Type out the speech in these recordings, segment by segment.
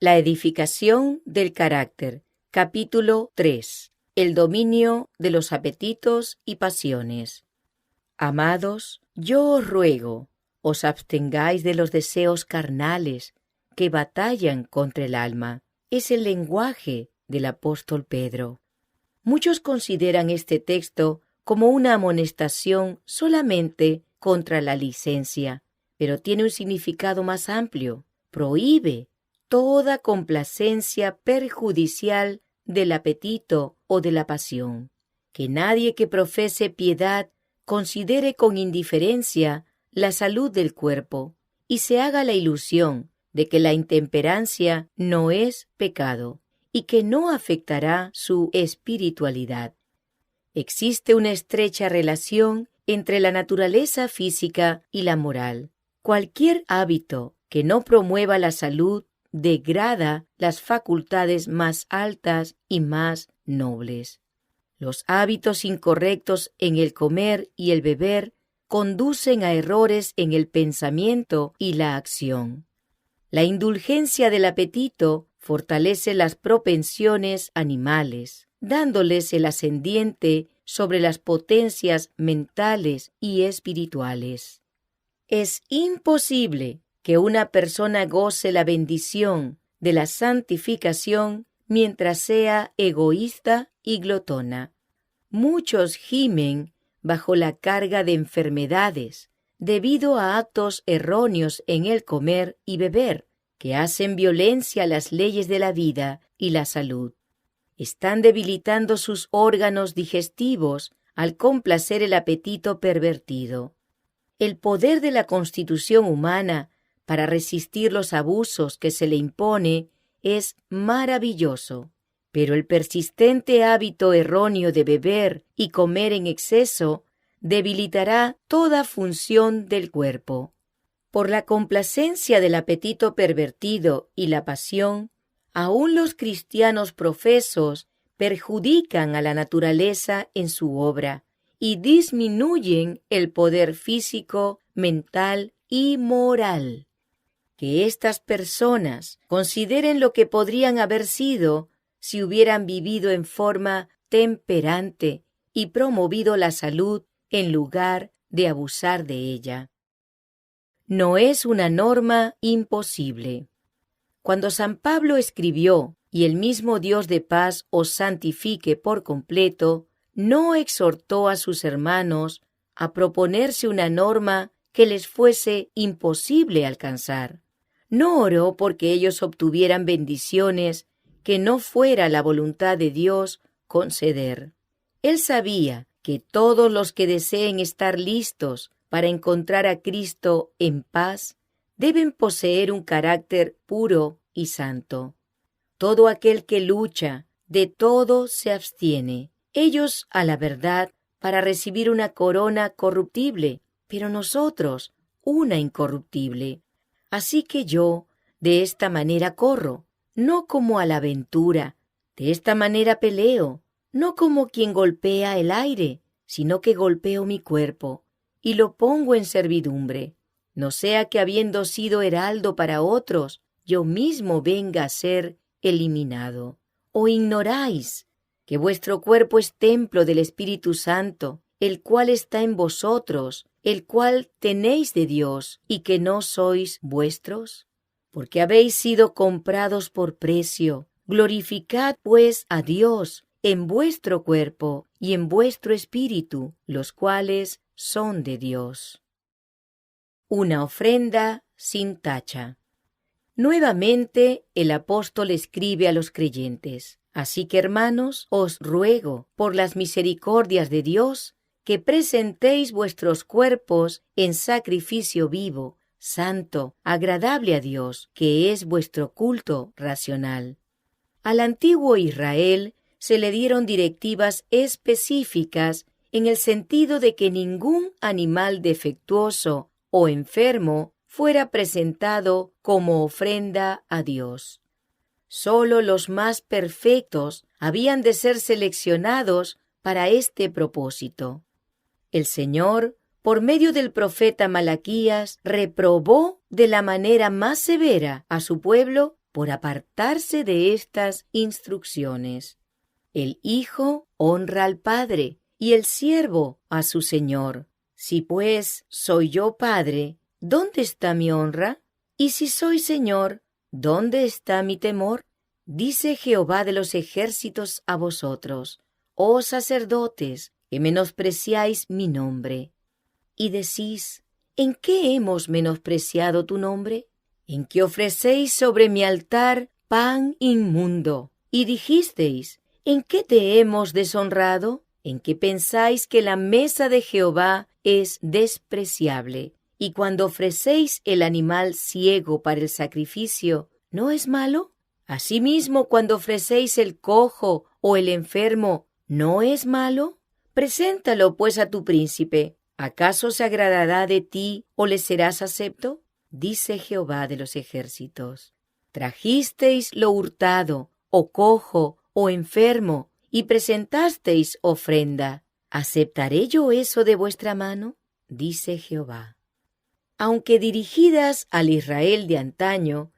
La edificación del carácter. Capítulo 3. El dominio de los apetitos y pasiones. Amados, yo os ruego, os abstengáis de los deseos carnales que batallan contra el alma. Es el lenguaje del apóstol Pedro. Muchos consideran este texto como una amonestación solamente contra la licencia, pero tiene un significado más amplio. Prohíbe toda complacencia perjudicial del apetito o de la pasión. Que nadie que profese piedad considere con indiferencia la salud del cuerpo y se haga la ilusión de que la intemperancia no es pecado y que no afectará su espiritualidad. Existe una estrecha relación entre la naturaleza física y la moral. Cualquier hábito que no promueva la salud degrada las facultades más altas y más nobles. Los hábitos incorrectos en el comer y el beber conducen a errores en el pensamiento y la acción. La indulgencia del apetito fortalece las propensiones animales, dándoles el ascendiente sobre las potencias mentales y espirituales. Es imposible que una persona goce la bendición de la santificación mientras sea egoísta y glotona. Muchos gimen bajo la carga de enfermedades debido a actos erróneos en el comer y beber que hacen violencia a las leyes de la vida y la salud. Están debilitando sus órganos digestivos al complacer el apetito pervertido. El poder de la constitución humana para resistir los abusos que se le impone es maravilloso, pero el persistente hábito erróneo de beber y comer en exceso debilitará toda función del cuerpo. Por la complacencia del apetito pervertido y la pasión, aún los cristianos profesos perjudican a la naturaleza en su obra y disminuyen el poder físico, mental y moral. Que estas personas consideren lo que podrían haber sido si hubieran vivido en forma temperante y promovido la salud en lugar de abusar de ella. No es una norma imposible. Cuando San Pablo escribió, y el mismo Dios de paz os santifique por completo, no exhortó a sus hermanos a proponerse una norma que les fuese imposible alcanzar. No oró porque ellos obtuvieran bendiciones que no fuera la voluntad de Dios conceder. Él sabía que todos los que deseen estar listos para encontrar a Cristo en paz deben poseer un carácter puro y santo. Todo aquel que lucha, de todo se abstiene. Ellos, a la verdad, para recibir una corona corruptible, pero nosotros una incorruptible. Así que yo, de esta manera corro, no como a la aventura, de esta manera peleo, no como quien golpea el aire, sino que golpeo mi cuerpo, y lo pongo en servidumbre, no sea que habiendo sido heraldo para otros, yo mismo venga a ser eliminado. ¿O ignoráis que vuestro cuerpo es templo del Espíritu Santo, el cual está en vosotros, el cual tenéis de Dios, y que no sois vuestros? Porque habéis sido comprados por precio. Glorificad pues a Dios en vuestro cuerpo y en vuestro espíritu, los cuales son de Dios. Una ofrenda sin tacha. Nuevamente el apóstol escribe a los creyentes: Así que, hermanos, os ruego, por las misericordias de Dios, que presentéis vuestros cuerpos en sacrificio vivo, santo, agradable a Dios, que es vuestro culto racional. Al antiguo Israel se le dieron directivas específicas en el sentido de que ningún animal defectuoso o enfermo fuera presentado como ofrenda a Dios. Solo los más perfectos habían de ser seleccionados para este propósito. El Señor, por medio del profeta Malaquías, reprobó de la manera más severa a su pueblo por apartarse de estas instrucciones. El hijo honra al padre y el siervo a su señor. Si pues soy yo padre, ¿dónde está mi honra? Y si soy señor, ¿dónde está mi temor? Dice Jehová de los ejércitos a vosotros, oh sacerdotes, que menospreciáis mi nombre. Y decís, ¿en qué hemos menospreciado tu nombre? En que ofrecéis sobre mi altar pan inmundo. Y dijisteis, ¿en qué te hemos deshonrado? En que pensáis que la mesa de Jehová es despreciable. Y cuando ofrecéis el animal ciego para el sacrificio, ¿no es malo? Asimismo, cuando ofrecéis el cojo o el enfermo, ¿no es malo? Preséntalo pues a tu príncipe. ¿Acaso se agradará de ti o le serás acepto? Dice Jehová de los ejércitos. Trajisteis lo hurtado, o cojo, o enfermo, y presentasteis ofrenda. ¿Aceptaré yo eso de vuestra mano? Dice Jehová. Aunque dirigidas al Israel de antaño,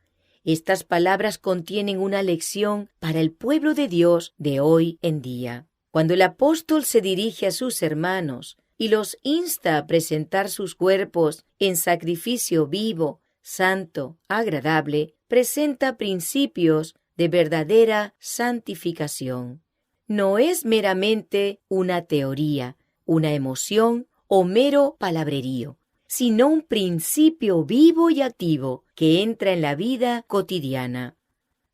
estas palabras contienen una lección para el pueblo de Dios de hoy en día. Cuando el apóstol se dirige a sus hermanos y los insta a presentar sus cuerpos en sacrificio vivo, santo, agradable, presenta principios de verdadera santificación. No es meramente una teoría, una emoción o mero palabrerío, sino un principio vivo y activo que entra en la vida cotidiana.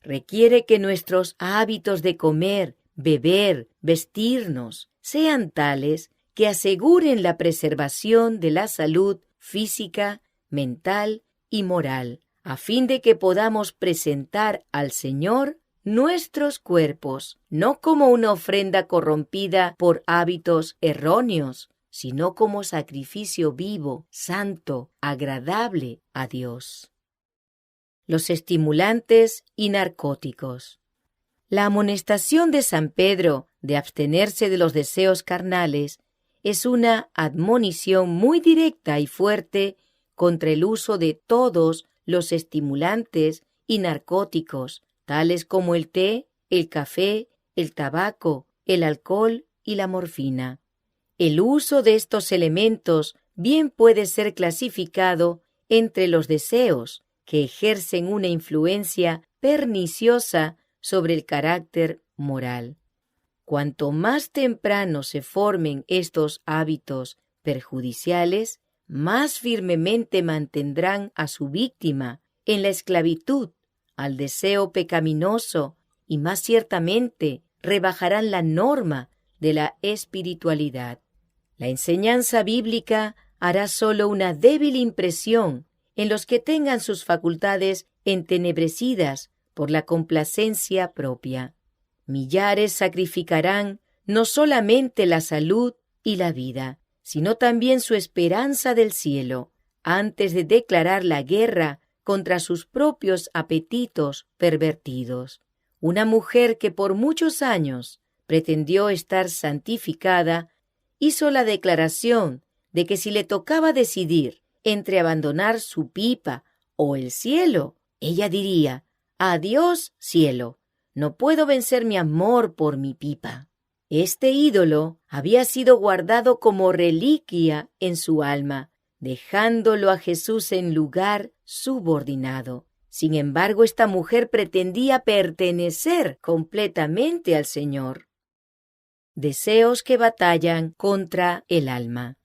Requiere que nuestros hábitos de comer, beber, vestirnos, sean tales que aseguren la preservación de la salud física, mental y moral, a fin de que podamos presentar al Señor nuestros cuerpos, no como una ofrenda corrompida por hábitos erróneos, sino como sacrificio vivo, santo, agradable a Dios. Los estimulantes y narcóticos. La amonestación de San Pedro de abstenerse de los deseos carnales es una admonición muy directa y fuerte contra el uso de todos los estimulantes y narcóticos, tales como el té, el café, el tabaco, el alcohol y la morfina. El uso de estos elementos bien puede ser clasificado entre los deseos, que ejercen una influencia perniciosa sobre el carácter moral. Cuanto más temprano se formen estos hábitos perjudiciales, más firmemente mantendrán a su víctima en la esclavitud al deseo pecaminoso y más ciertamente rebajarán la norma de la espiritualidad. La enseñanza bíblica hará solo una débil impresión en los que tengan sus facultades entenebrecidas por la complacencia propia. Millares sacrificarán no solamente la salud y la vida, sino también su esperanza del cielo, antes de declarar la guerra contra sus propios apetitos pervertidos. Una mujer que por muchos años pretendió estar santificada, hizo la declaración de que si le tocaba decidir entre abandonar su pipa o el cielo, ella diría: «Adiós, cielo, no puedo vencer mi amor por mi pipa». Este ídolo había sido guardado como reliquia en su alma, dejándolo a Jesús en lugar subordinado. Sin embargo, esta mujer pretendía pertenecer completamente al Señor. Deseos que batallan contra el alma.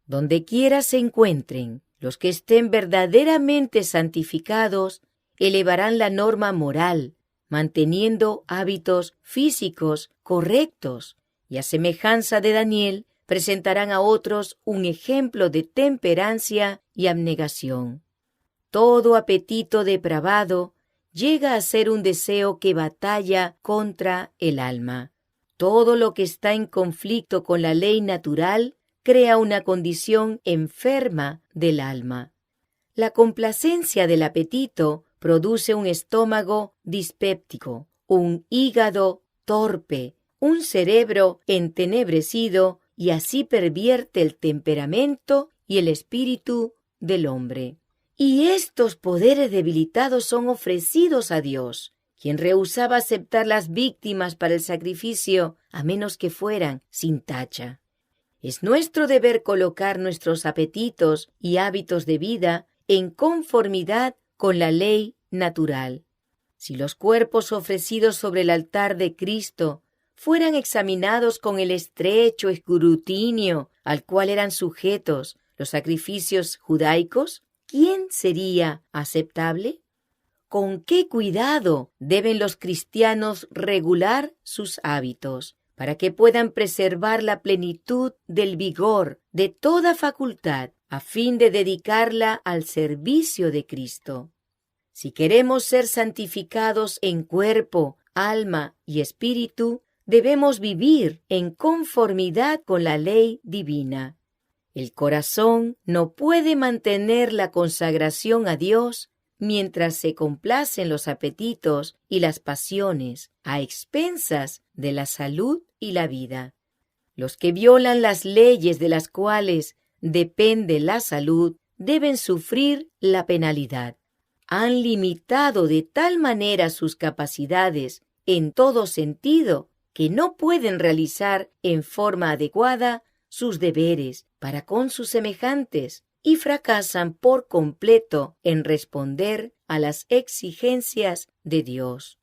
Donde quiera se encuentren, los que estén verdaderamente santificados elevarán la norma moral, manteniendo hábitos físicos correctos, y a semejanza de Daniel, presentarán a otros un ejemplo de temperancia y abnegación. Todo apetito depravado llega a ser un deseo que batalla contra el alma. Todo lo que está en conflicto con la ley natural crea una condición enferma del alma. La complacencia del apetito produce un estómago dispéptico, un hígado torpe, un cerebro entenebrecido, y así pervierte el temperamento y el espíritu del hombre. Y estos poderes debilitados son ofrecidos a Dios, quien rehusaba aceptar las víctimas para el sacrificio a menos que fueran sin tacha. Es nuestro deber colocar nuestros apetitos y hábitos de vida en conformidad con la ley natural. Si los cuerpos ofrecidos sobre el altar de Cristo fueran examinados con el estrecho escrutinio al cual eran sujetos los sacrificios judaicos, ¿quién sería aceptable? ¿Con qué cuidado deben los cristianos regular sus hábitos para que puedan preservar la plenitud del vigor de toda facultad a fin de dedicarla al servicio de Cristo? Si queremos ser santificados en cuerpo, alma y espíritu, debemos vivir en conformidad con la ley divina. El corazón no puede mantener la consagración a Dios mientras se complacen los apetitos y las pasiones a expensas de la salud y la vida. Los que violan las leyes de las cuales depende la salud deben sufrir la penalidad. Han limitado de tal manera sus capacidades en todo sentido que no pueden realizar en forma adecuada sus deberes para con sus semejantes y fracasan por completo en responder a las exigencias de Dios.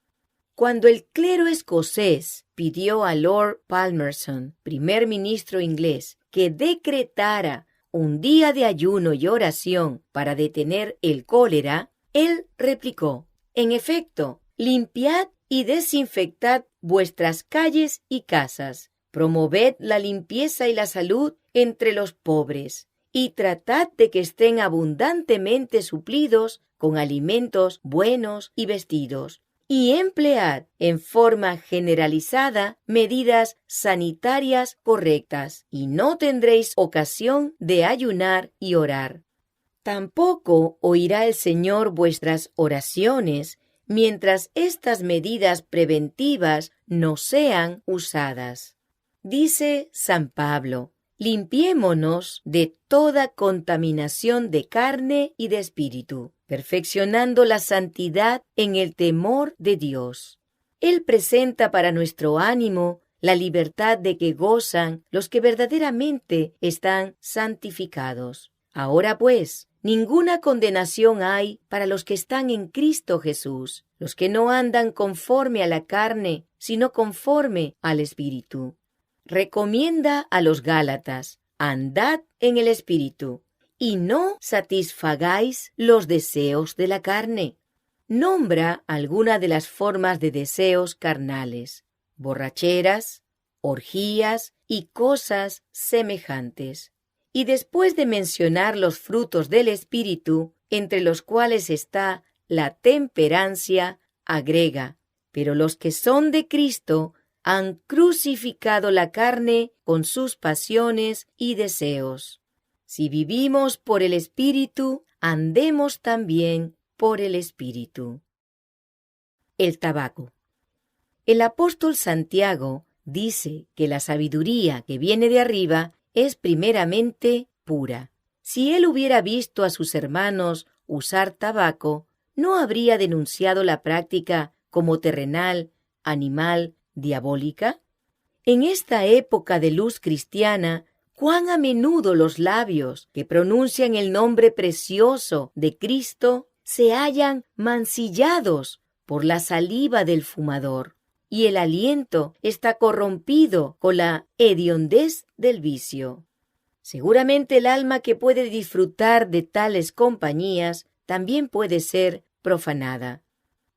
Cuando el clero escocés pidió a Lord Palmerston, primer ministro inglés, que decretara un día de ayuno y oración para detener el cólera, él replicó: «En efecto, limpiad y desinfectad vuestras calles y casas, promoved la limpieza y la salud entre los pobres, y tratad de que estén abundantemente suplidos con alimentos buenos y vestidos, y emplead en forma generalizada medidas sanitarias correctas, y no tendréis ocasión de ayunar y orar. Tampoco oirá el Señor vuestras oraciones mientras estas medidas preventivas no sean usadas». Dice San Pablo: «Limpiémonos de toda contaminación de carne y de espíritu, perfeccionando la santidad en el temor de Dios». Él presenta para nuestro ánimo la libertad de que gozan los que verdaderamente están santificados. Ahora pues, ninguna condenación hay para los que están en Cristo Jesús, los que no andan conforme a la carne, sino conforme al Espíritu. Recomienda a los Gálatas: «Andad en el Espíritu, y no satisfagáis los deseos de la carne». Nombra alguna de las formas de deseos carnales: borracheras, orgías y cosas semejantes. Y después de mencionar los frutos del Espíritu, entre los cuales está la temperancia, agrega: «Pero los que son de Cristo han crucificado la carne con sus pasiones y deseos». Si vivimos por el Espíritu, andemos también por el Espíritu. El tabaco. El apóstol Santiago dice que la sabiduría que viene de arriba es primeramente pura. Si él hubiera visto a sus hermanos usar tabaco, ¿no habría denunciado la práctica como terrenal, animal, diabólica? En esta época de luz cristiana, cuán a menudo los labios que pronuncian el nombre precioso de Cristo se hallan mancillados por la saliva del fumador, y el aliento está corrompido con la hediondez del vicio. Seguramente el alma que puede disfrutar de tales compañías también puede ser profanada.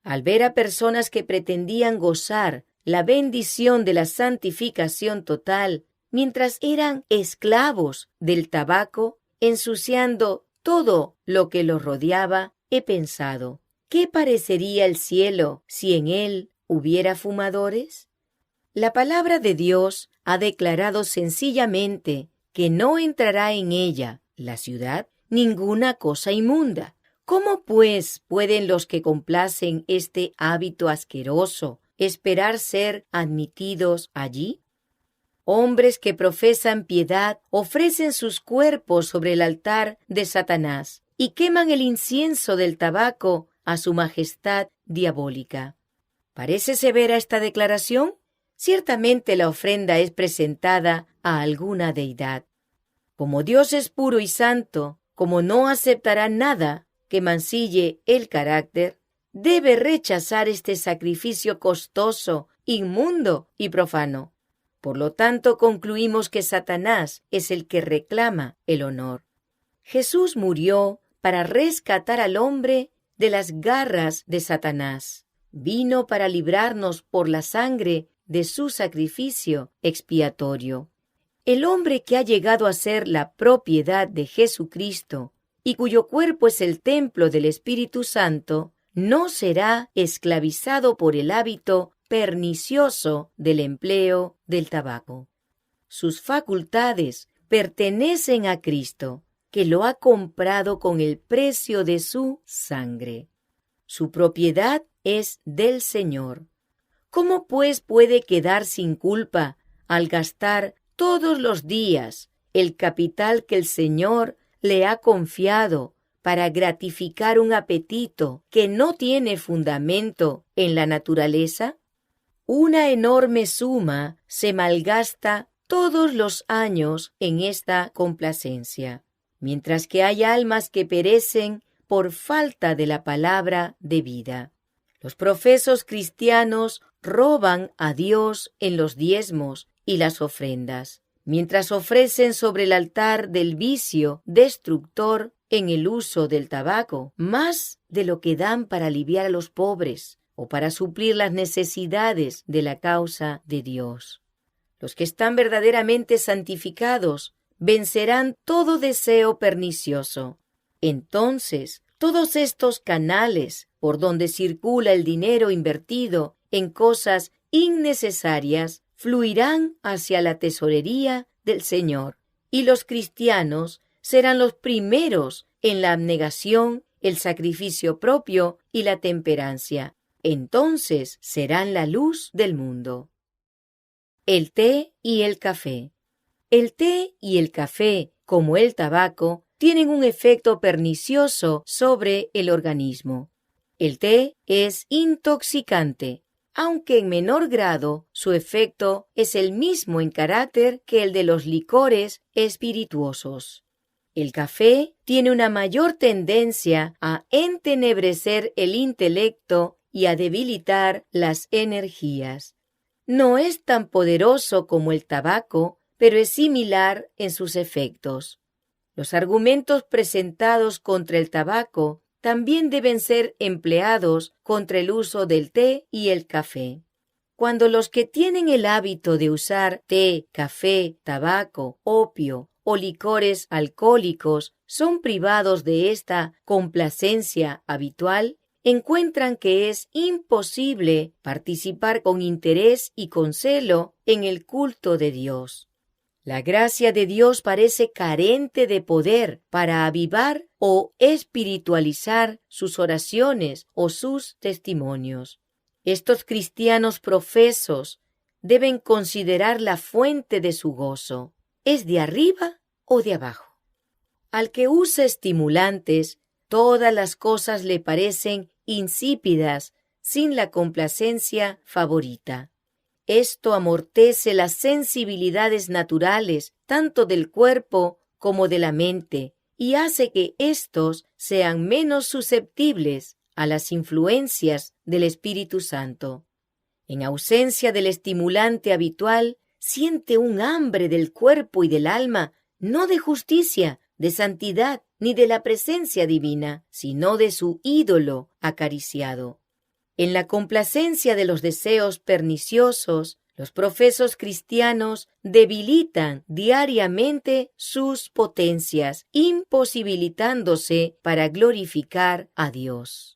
Al ver a personas que pretendían gozar la bendición de la santificación total mientras eran esclavos del tabaco, ensuciando todo lo que los rodeaba, he pensado: ¿qué parecería el cielo si en él hubiera fumadores? La palabra de Dios ha declarado sencillamente que no entrará en ella, la ciudad, ninguna cosa inmunda. ¿Cómo, pues, pueden los que complacen este hábito asqueroso esperar ser admitidos allí? Hombres que profesan piedad ofrecen sus cuerpos sobre el altar de Satanás y queman el incienso del tabaco a su majestad diabólica. ¿Parece severa esta declaración? Ciertamente la ofrenda es presentada a alguna deidad. Como Dios es puro y santo, como no aceptará nada que mancille el carácter, debe rechazar este sacrificio costoso, inmundo y profano. Por lo tanto, concluimos que Satanás es el que reclama el honor. Jesús murió para rescatar al hombre de las garras de Satanás. Vino para librarnos por la sangre de su sacrificio expiatorio. El hombre que ha llegado a ser la propiedad de Jesucristo y cuyo cuerpo es el templo del Espíritu Santo, no será esclavizado por el hábito pernicioso del empleo del tabaco. Sus facultades pertenecen a Cristo, que lo ha comprado con el precio de su sangre. Su propiedad es del Señor. ¿Cómo pues puede quedar sin culpa al gastar todos los días el capital que el Señor le ha confiado para gratificar un apetito que no tiene fundamento en la naturaleza? Una enorme suma se malgasta todos los años en esta complacencia, mientras que hay almas que perecen por falta de la palabra de vida. Los profesos cristianos roban a Dios en los diezmos y las ofrendas, mientras ofrecen sobre el altar del vicio destructor en el uso del tabaco, más de lo que dan para aliviar a los pobres o para suplir las necesidades de la causa de Dios. Los que están verdaderamente santificados vencerán todo deseo pernicioso. Entonces, todos estos canales por donde circula el dinero invertido en cosas innecesarias fluirán hacia la tesorería del Señor, y los cristianos serán los primeros en la abnegación, el sacrificio propio y la temperancia. Entonces serán la luz del mundo. El té y el café. El té y el café, como el tabaco, tienen un efecto pernicioso sobre el organismo. El té es intoxicante, aunque en menor grado su efecto es el mismo en carácter que el de los licores espirituosos. El café tiene una mayor tendencia a entenebrecer el intelecto y a debilitar las energías. No es tan poderoso como el tabaco, pero es similar en sus efectos. Los argumentos presentados contra el tabaco también deben ser empleados contra el uso del té y el café. Cuando los que tienen el hábito de usar té, café, tabaco, opio o licores alcohólicos son privados de esta complacencia habitual, encuentran que es imposible participar con interés y con celo en el culto de Dios. La gracia de Dios parece carente de poder para avivar o espiritualizar sus oraciones o sus testimonios. Estos cristianos profesos deben considerar la fuente de su gozo. ¿Es de arriba o de abajo? Al que usa estimulantes, todas las cosas le parecen insípidas sin la complacencia favorita. Esto amortece las sensibilidades naturales tanto del cuerpo como de la mente y hace que éstos sean menos susceptibles a las influencias del Espíritu Santo. En ausencia del estimulante habitual, siente un hambre del cuerpo y del alma, no de justicia, de santidad, ni de la presencia divina, sino de su ídolo acariciado. En la complacencia de los deseos perniciosos, los profesos cristianos debilitan diariamente sus potencias, imposibilitándose para glorificar a Dios.